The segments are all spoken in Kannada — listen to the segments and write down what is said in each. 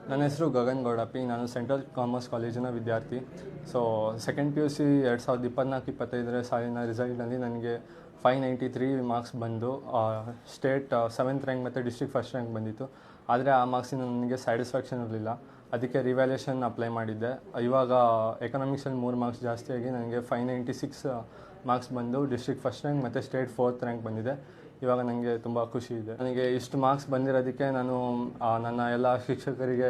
ನನ್ನ ಹೆಸರು ಗಗನ್ ಗೌಡಪ್ಪಿ. ನಾನು ಸೆಂಟ್ರಲ್ ಕಾಮರ್ಸ್ ಕಾಲೇಜಿನ ವಿದ್ಯಾರ್ಥಿ. So second P U C 2024-25 ಸಾಲಿನ ರಿಸಲ್ಟ್ನಲ್ಲಿ ನನಗೆ 593 ಮಾರ್ಕ್ಸ್ ಬಂದು ಸ್ಟೇಟ್ 7th ರ್ಯಾಂಕ್ ಮತ್ತು ಡಿಸ್ಟ್ರಿಕ್ಟ್ ಫಸ್ಟ್ ರ್ಯಾಂಕ್ ಬಂದಿತ್ತು. ಆದರೆ ಆ ಮಾರ್ಕ್ಸಿಂದ ನನಗೆ ಸ್ಯಾಟಿಸ್ಫ್ಯಾಕ್ಷನ್ ಇರಲಿಲ್ಲ. ಅದಕ್ಕೆ ರಿವ್ಯಾಲ್ಯೂಷನ್ ಅಪ್ಲೈ ಮಾಡಿದ್ದೆ. ಇವಾಗ ಎಕನಾಮಿಕ್ಸಲ್ಲಿ 3 ಮಾರ್ಕ್ಸ್ ಜಾಸ್ತಿಯಾಗಿ ನನಗೆ 596 ಮಾರ್ಕ್ಸ್ ಬಂದು ಡಿಸ್ಟ್ರಿಕ್ಟ್ ಫಸ್ಟ್ ರ್ಯಾಂಕ್ ಮತ್ತು ಸ್ಟೇಟ್ 4th ರ್ಯಾಂಕ್ ಬಂದಿದೆ. ಇವಾಗ ನನಗೆ ತುಂಬ ಖುಷಿ ಇದೆ. ನನಗೆ ಇಷ್ಟು ಮಾರ್ಕ್ಸ್ ಬಂದಿರೋದಕ್ಕೆ ನಾನು ನನ್ನ ಎಲ್ಲ ಶಿಕ್ಷಕರಿಗೆ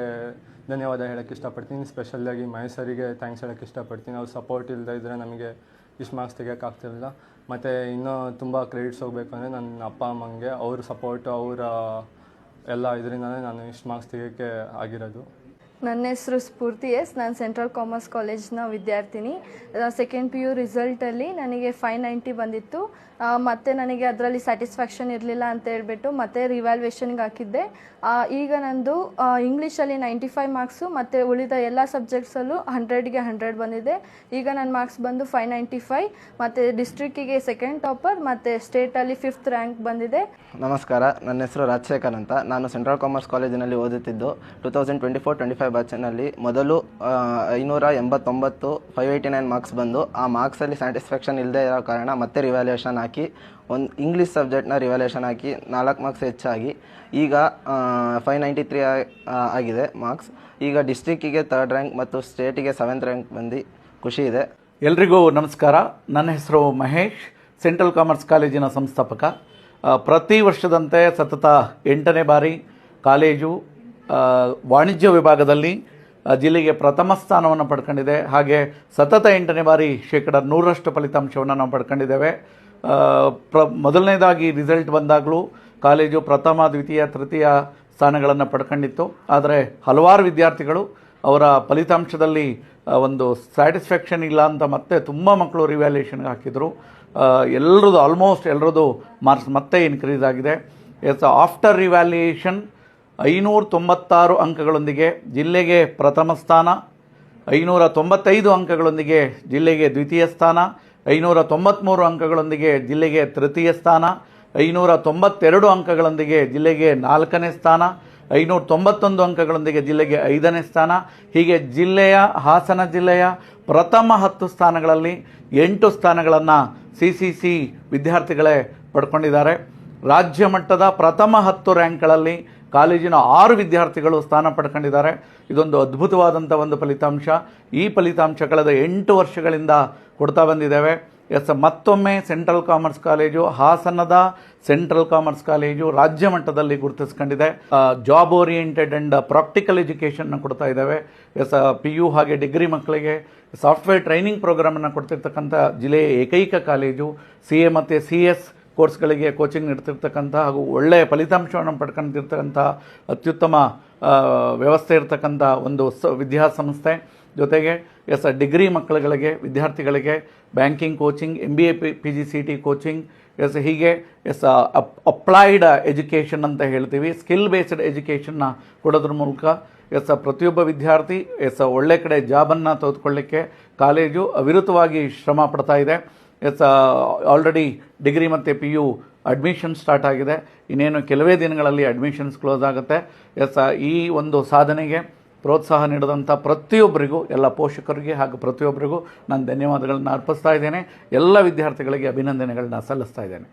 ಧನ್ಯವಾದ ಹೇಳೋಕ್ಕೆ ಇಷ್ಟಪಡ್ತೀನಿ. ಸ್ಪೆಷಲ್ಲಾಗಿ ಮಹೇಶರಿಗೆ ಥ್ಯಾಂಕ್ಸ್ ಹೇಳೋಕ್ಕೆ ಇಷ್ಟಪಡ್ತೀನಿ. ಅವ್ರ ಸಪೋರ್ಟ್ ಇಲ್ಲದೆ ಇದ್ದರೆ ನಮಗೆ ಇಷ್ಟು ಮಾರ್ಕ್ಸ್ ತೆಗಿಯೋಕ್ಕಾಗ್ತಿರಲಿಲ್ಲ. ಮತ್ತು ಇನ್ನೂ ತುಂಬ ಕ್ರೆಡಿಟ್ಸ್ ಹೋಗಬೇಕು ಅಂದರೆ ನನ್ನ ಅಪ್ಪ ಅಮ್ಮಂಗೆ ಅವ್ರ ಸಪೋರ್ಟು, ಅವರ ಎಲ್ಲ ಇದರಿಂದನೇ ನಾನು ಇಷ್ಟು ಮಾರ್ಕ್ಸ್ ತೆಗಿಯೋಕ್ಕೆ ಆಗಿರೋದು. ನನ್ನ ಹೆಸರು ಸ್ಫೂರ್ತಿ ಎಸ್. ನಾನು ಸೆಂಟ್ರಲ್ ಕಾಮರ್ಸ್ ಕಾಲೇಜ್ನ ವಿದ್ಯಾರ್ಥಿನಿ. ಸೆಕೆಂಡ್ ಪಿ ಯು ರಿಸಲ್ಟಲ್ಲಿ ನನಗೆ 590 ಬಂದಿತ್ತು. ಮತ್ತು ನನಗೆ ಅದರಲ್ಲಿ ಸ್ಯಾಟಿಸ್ಫ್ಯಾಕ್ಷನ್ ಇರಲಿಲ್ಲ ಅಂತ ಹೇಳ್ಬಿಟ್ಟು ಮತ್ತೆ ರಿವ್ಯಾಲ್ಯೂಯೇಷನ್ಗೆ ಹಾಕಿದ್ದೆ. ಈಗ ನಂದು ಇಂಗ್ಲೀಷಲ್ಲಿ 95 ಮಾರ್ಕ್ಸು ಮತ್ತು ಉಳಿದ ಎಲ್ಲ ಸಬ್ಜೆಕ್ಟ್ಸಲ್ಲೂ 100ಗೆ 100 ಬಂದಿದೆ. ಈಗ ನನ್ನ ಮಾರ್ಕ್ಸ್ ಬಂದು 595 ಮತ್ತು ಡಿಸ್ಟ್ರಿಕ್ಕಿಗೆ ಸೆಕೆಂಡ್ ಟಾಪರ್ ಮತ್ತು ಸ್ಟೇಟಲ್ಲಿ 5th ರ್ಯಾಂಕ್ ಬಂದಿದೆ. ನಮಸ್ಕಾರ, ನನ್ನ ಹೆಸರು ರಾಜಶೇಖರ್ ಅಂತ. ನಾನು ಸೆಂಟ್ರಲ್ ಕಾಮರ್ಸ್ ಕಾಲೇಜಿನಲ್ಲಿ ಓದುತ್ತಿದ್ದು 2024-25 ಬ್ಯಾಚಿನಲ್ಲಿ ಮೊದಲು 589 589 ಮಾರ್ಕ್ಸ್ ಬಂದು ಆ ಮಾರ್ಕ್ಸಲ್ಲಿ ಸ್ಯಾಟಿಸ್ಫ್ಯಾಕ್ಷನ್ ಇಲ್ಲದೆ ಇರೋ ಕಾರಣ ಮತ್ತೆ ರಿವ್ಯಾಲ್ಯೂಯೇಷನ್ ಹಾಕಿ ಒಂದು ಇಂಗ್ಲೀಷ್ ಸಬ್ಜೆಕ್ಟ್ನ ರಿವ್ಯಾಲ್ಯೂಯೇಷನ್ ಹಾಕಿ 4 ಮಾರ್ಕ್ಸ್ ಹೆಚ್ಚಾಗಿ ಈಗ 593 ಆಗಿದೆ ಮಾರ್ಕ್ಸ್. ಈಗ ಡಿಸ್ಟ್ರಿಕ್ಕಿಗೆ 3rd ರ್ಯಾಂಕ್ ಮತ್ತು ಸ್ಟೇಟಿಗೆ 7th ರ್ಯಾಂಕ್ ಬಂದು ಖುಷಿ ಇದೆ. ಎಲ್ರಿಗೂ ನಮಸ್ಕಾರ. ನನ್ನ ಹೆಸರು ಮಹೇಶ್, ಸೆಂಟ್ರಲ್ ಕಾಮರ್ಸ್ ಕಾಲೇಜಿನ ಸಂಸ್ಥಾಪಕ. ಪ್ರತಿ ವರ್ಷದಂತೆ ಸತತ 8ನೇ ಬಾರಿ ಕಾಲೇಜು ವಾಣಿಜ್ಯ ವಿಭಾಗದಲ್ಲಿ ಜಿಲ್ಲೆಗೆ ಪ್ರಥಮ ಸ್ಥಾನವನ್ನು ಪಡ್ಕೊಂಡಿದೆ. ಹಾಗೆ ಸತತ 8ನೇ ಬಾರಿ 100% ಫಲಿತಾಂಶವನ್ನು ನಾವು ಪಡ್ಕೊಂಡಿದ್ದೇವೆ. ಮೊದಲನೇದಾಗಿ ರಿಸಲ್ಟ್ ಬಂದಾಗಲೂ ಕಾಲೇಜು ಪ್ರಥಮ, ದ್ವಿತೀಯ, ತೃತೀಯ ಸ್ಥಾನಗಳನ್ನು ಪಡ್ಕೊಂಡಿತ್ತು. ಆದರೆ ಹಲವಾರು ವಿದ್ಯಾರ್ಥಿಗಳು ಅವರ ಫಲಿತಾಂಶದಲ್ಲಿ ಒಂದು ಸ್ಯಾಟಿಸ್ಫ್ಯಾಕ್ಷನ್ ಇಲ್ಲ ಅಂತ ಮತ್ತೆ ತುಂಬ ಮಕ್ಕಳು ರಿವ್ಯಾಲ್ಯೂಯೇಷನ್ಗೆ ಹಾಕಿದರು. ಎಲ್ಲರದು ಆಲ್ಮೋಸ್ಟ್ ಎಲ್ಲರದು ಮಾರ್ಕ್ಸ್ ಮತ್ತೆ ಇನ್ಕ್ರೀಸ್ ಆಗಿದೆ. ಆಫ್ಟರ್ ರಿವ್ಯಾಲ್ಯೂಯೇಷನ್ 596 ಅಂಕಗಳೊಂದಿಗೆ ಜಿಲ್ಲೆಗೆ ಪ್ರಥಮ ಸ್ಥಾನ, 595 ಅಂಕಗಳೊಂದಿಗೆ ಜಿಲ್ಲೆಗೆ ದ್ವಿತೀಯ ಸ್ಥಾನ, 593 ಅಂಕಗಳೊಂದಿಗೆ ಜಿಲ್ಲೆಗೆ ತೃತೀಯ ಸ್ಥಾನ, 592 ಅಂಕಗಳೊಂದಿಗೆ ಜಿಲ್ಲೆಗೆ 4ನೇ ಸ್ಥಾನ, 591 ಅಂಕಗಳೊಂದಿಗೆ ಜಿಲ್ಲೆಗೆ 5ನೇ ಸ್ಥಾನ. ಹೀಗೆ ಹಾಸನ ಜಿಲ್ಲೆಯ ಪ್ರಥಮ 10 ಸ್ಥಾನಗಳಲ್ಲಿ 8 ಸ್ಥಾನಗಳನ್ನು CCC ವಿದ್ಯಾರ್ಥಿಗಳೇ ಪಡ್ಕೊಂಡಿದ್ದಾರೆ. ರಾಜ್ಯ ಮಟ್ಟದ ಪ್ರಥಮ 10 ರ್ಯಾಂಕ್ಗಳಲ್ಲಿ ಕಾಲೇಜಿನ 6 ವಿದ್ಯಾರ್ಥಿಗಳು ಸ್ಥಾನ ಪಡ್ಕೊಂಡಿದ್ದಾರೆ. ಇದೊಂದು ಅದ್ಭುತವಾದಂಥ ಒಂದು ಫಲಿತಾಂಶ. ಈ ಫಲಿತಾಂಶ ಕಳೆದ 8 ವರ್ಷಗಳಿಂದ ಕೊಡ್ತಾ ಬಂದಿದ್ದೇವೆ. ಮತ್ತೊಮ್ಮೆ ಸೆಂಟ್ರಲ್ ಕಾಮರ್ಸ್ ಕಾಲೇಜು, ಹಾಸನದ ಸೆಂಟ್ರಲ್ ಕಾಮರ್ಸ್ ಕಾಲೇಜು ರಾಜ್ಯ ಮಟ್ಟದಲ್ಲಿ ಗುರುತಿಸ್ಕೊಂಡಿದೆ. ಜಾಬ್ ಓರಿಯೆಂಟೆಡ್ ಆ್ಯಂಡ್ ಪ್ರಾಕ್ಟಿಕಲ್ ಎಜುಕೇಷನ್ನ ಕೊಡ್ತಾ ಇದ್ದಾವೆ. PU ಹಾಗೆ ಡಿಗ್ರಿ ಮಕ್ಕಳಿಗೆ ಸಾಫ್ಟ್ವೇರ್ ಟ್ರೈನಿಂಗ್ ಪ್ರೋಗ್ರಾಮನ್ನು ಕೊಡ್ತಿರ್ತಕ್ಕಂಥ ಜಿಲ್ಲೆಯ ಏಕೈಕ ಕಾಲೇಜು. CA ಮತ್ತು CS ಕೋರ್ಸ್ಗಳಿಗೆ ಕೋಚಿಂಗ್ ನೀಡ್ತಿರ್ತಕ್ಕಂಥ ಹಾಗೂ ಒಳ್ಳೆಯ ಫಲಿತಾಂಶವನ್ನು ಪಡ್ಕೊಂಡಿರ್ತಕ್ಕಂಥ ಅತ್ಯುತ್ತಮ ವ್ಯವಸ್ಥೆ ಇರತಕ್ಕಂಥ ಒಂದು ವಿದ್ಯಾಸಂಸ್ಥೆ. ಜೊತೆಗೆ ಡಿಗ್ರಿ ಮಕ್ಕಳುಗಳಿಗೆ, ವಿದ್ಯಾರ್ಥಿಗಳಿಗೆ banking coaching, MBA PGCET coaching, ಹೀಗೆ ಅಪ್ಲೈಡ್ ಎಜುಕೇಷನ್ ಅಂತ ಹೇಳ್ತೀವಿ, ಸ್ಕಿಲ್ ಬೇಸ್ಡ್ ಎಜುಕೇಷನ್ನ ಕೊಡೋದ್ರ ಮೂಲಕ ಪ್ರತಿಯೊಬ್ಬ ವಿದ್ಯಾರ್ಥಿ ಒಳ್ಳೆ ಕಡೆ ಜಾಬನ್ನು ತೆಗೆದುಕೊಳ್ಳಿಕ್ಕೆ ಕಾಲೇಜು ಅವಿರತವಾಗಿ ಶ್ರಮ ಪಡ್ತಾ ಇದೆ. ಆಲ್ರೆಡಿ ಡಿಗ್ರಿ ಮತ್ತು PU ಅಡ್ಮಿಷನ್ ಸ್ಟಾರ್ಟ್ ಆಗಿದೆ. ಇನ್ನೇನು ಕೆಲವೇ ದಿನಗಳಲ್ಲಿ ಅಡ್ಮಿಷನ್ಸ್ ಕ್ಲೋಸ್ ಆಗುತ್ತೆ. ಈ ಒಂದು ಸಾಧನೆಗೆ ಪ್ರೋತ್ಸಾಹ ನೀಡಿದಂಥ ಪ್ರತಿಯೊಬ್ಬರಿಗೂ, ಎಲ್ಲ ಪೋಷಕರಿಗೆ ಹಾಗೂ ಪ್ರತಿಯೊಬ್ಬರಿಗೂ ನಾನು ಧನ್ಯವಾದಗಳನ್ನ ಅರ್ಪಿಸ್ತಾ ಇದ್ದೇನೆ. ಎಲ್ಲ ವಿದ್ಯಾರ್ಥಿಗಳಿಗೆ ಅಭಿನಂದನೆಗಳನ್ನ ಸಲ್ಲಿಸ್ತಾ ಇದ್ದೇನೆ.